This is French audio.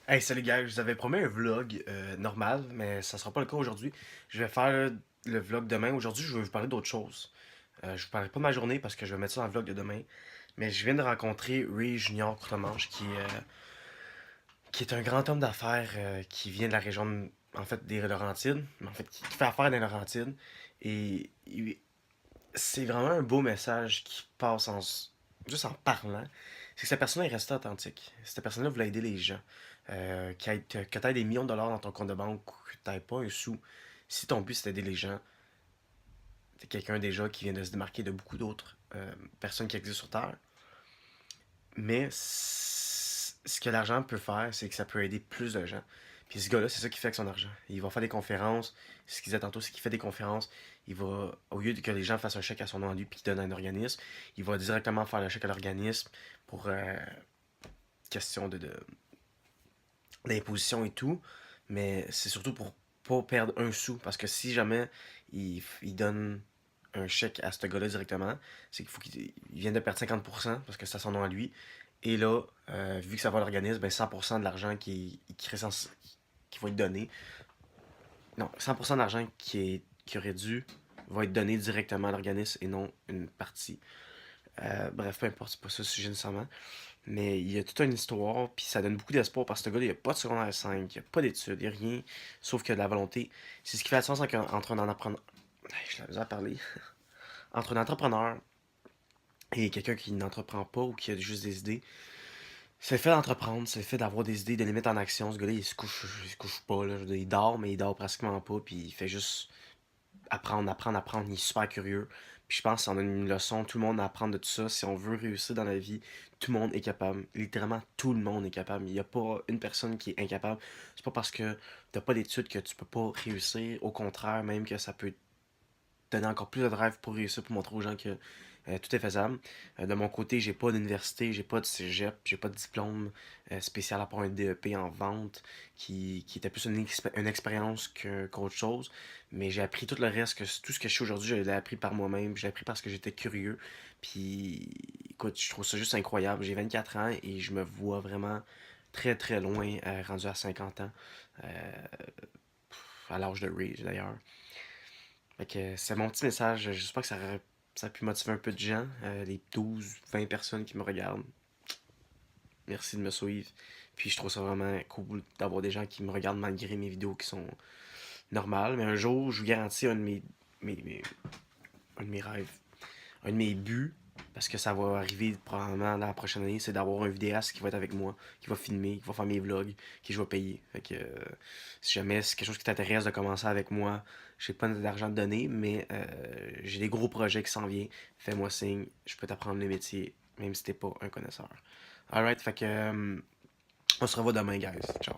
Hey, salut gars, je vous avais promis un vlog normal, mais ça sera pas le cas aujourd'hui. Je vais faire le vlog demain. Aujourd'hui, je vais vous parler d'autre chose. Je vous parlerai pas de ma journée parce que je vais mettre ça dans le vlog de demain. Mais je viens de rencontrer Ray Junior Courtemanche, qui est un grand homme d'affaires qui vient de la région, en fait, des Laurentides, mais en fait, qui fait affaire dans les Laurentides. Et c'est vraiment un beau message qui passe juste en parlant. C'est que cette personne est restée authentique. Cette personne-là voulait aider les gens. Que tu aies des millions de dollars dans ton compte de banque ou que tu n'aies pas un sou, si ton but c'est d'aider les gens, tu es quelqu'un déjà qui vient de se démarquer de beaucoup d'autres personnes qui existent sur Terre. Mais ce que l'argent peut faire, c'est que ça peut aider plus de gens. Puis ce gars-là, c'est ça qu'il fait avec son argent. Il va faire des conférences. Ce qu'il disait tantôt, c'est qu'il fait des conférences. Il va, au lieu que les gens fassent un chèque à son nom à lui puis qu'il donne à un organisme, il va directement faire le chèque à l'organisme pour question d'imposition et tout. Mais c'est surtout pour pas perdre un sou. Parce que si jamais il donne un chèque à ce gars-là directement, c'est qu'il faut qu'il vienne de perdre 50% parce que c'est son nom à lui. Et là, vu que ça va à l'organisme, ben 100% de l'argent qui va être donné, non, 100% de l'argent qui aurait dû va être donné directement à l'organisme et non une partie. Bref, peu importe, c'est pas ça le sujet nécessairement. Mais il y a toute une histoire, puis ça donne beaucoup d'espoir parce que ce gars-là, il n'y a pas de secondaire 5, il n'y a pas d'études, il n'y a rien, sauf qu'il y a de la volonté. C'est ce qui fait la différence entre un entrepreneur. Je l'avais déjà parlé. Entre un entrepreneur et quelqu'un qui n'entreprend pas ou qui a juste des idées. C'est le fait d'entreprendre, c'est le fait d'avoir des idées, de les mettre en action. Ce gars-là, il se couche pas, là. Je veux dire, il dort, mais il dort pratiquement pas, puis il fait juste apprendre, apprendre, apprendre. Il est super curieux. Puis je pense qu'on a une leçon, tout le monde à apprendre de tout ça. Si on veut réussir dans la vie, tout le monde est capable. Littéralement, tout le monde est capable. Il n'y a pas une personne qui est incapable. C'est pas parce que t'as pas d'études que tu peux pas réussir. Au contraire, même que ça peut donner encore plus de drive pour réussir, pour montrer aux gens que tout est faisable. De mon côté, j'ai pas d'université, j'ai pas de cégep, j'ai pas de diplôme spécial à part un DEP en vente qui était plus une expérience qu'autre chose. Mais j'ai appris tout le reste, tout ce que je sais aujourd'hui, je l'ai appris par moi-même, je l'ai appris parce que j'étais curieux. Puis, écoute, je trouve ça juste incroyable. J'ai 24 ans et je me vois vraiment très très loin, rendu à 50 ans, euh, à l'âge de Ray d'ailleurs. Fait que c'est mon petit message. J'espère que ça a pu motiver un peu de gens. Les 12-20 personnes qui me regardent. Merci de me suivre. Puis je trouve ça vraiment cool d'avoir des gens qui me regardent malgré mes vidéos qui sont normales. Mais un jour, je vous garantis un de mes rêves, un de mes buts, parce que ça va arriver probablement dans la prochaine année, c'est d'avoir un vidéaste qui va être avec moi, qui va filmer, qui va faire mes vlogs, qui je vais payer. Fait que si jamais c'est quelque chose qui t'intéresse de commencer avec moi, j'ai pas d'argent à te donner, mais j'ai des gros projets qui s'en viennent. Fais-moi signe, je peux t'apprendre le métier, même si t'es pas un connaisseur. Alright, fait que on se revoit demain, guys. Ciao.